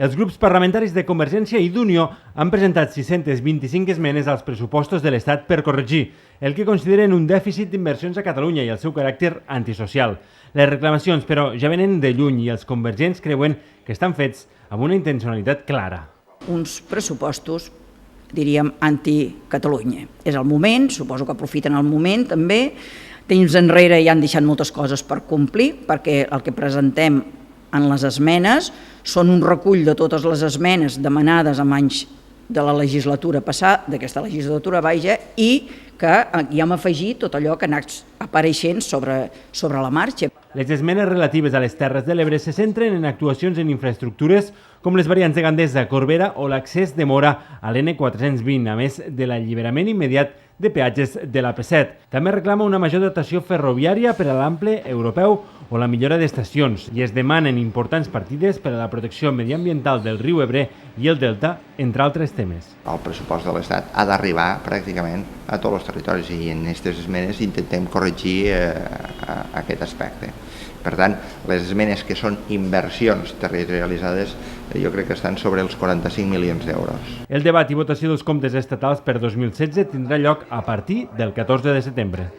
Els grups parlamentaris de Convergència i d'Unió han presentat 625 esmenes als pressupostos de l'Estat per corregir el que consideren un dèficit d'inversions a Catalunya i el seu caràcter antisocial. Les reclamacions, però, ja venen de lluny i els convergents creuen que estan fets amb una intencionalitat clara. Uns pressupostos, diríem, anti-Catalunya. És el moment, suposo que aprofiten el moment també. Temps enrere ja han deixat moltes coses per complir, perquè el que presentem en les esmenes són un recull de totes les esmenes demanades en anys de la legislatura passada, d'aquesta legislatura, i que hi hem afegit tot allò que ha anat apareixent sobre la marxa. Les esmenes relatives a les Terres de l'Ebre se centren en actuacions en infraestructures com les variants de Gandesa, Corbera o l'accés de Móra a l'N420, a més de l'alliberament immediat de peatges de l'AP7. També reclama una major dotació ferroviària per a l'ample europeu o la millora d'estacions i es demanen importants partides per a la protecció mediambiental del riu Ebre i el Delta, entre altres temes. El pressupost de l'Estat ha d'arribar pràcticament a tots els territoris i en aquestes esmenes intentem corregir aquest aspecte. Per tant, les esmenes que són inversions territorialitzades jo crec que estan sobre els 45 milions d'euros. El debat i votació dels comptes estatals per 2016 tindrà lloc a partir del 14 de setembre.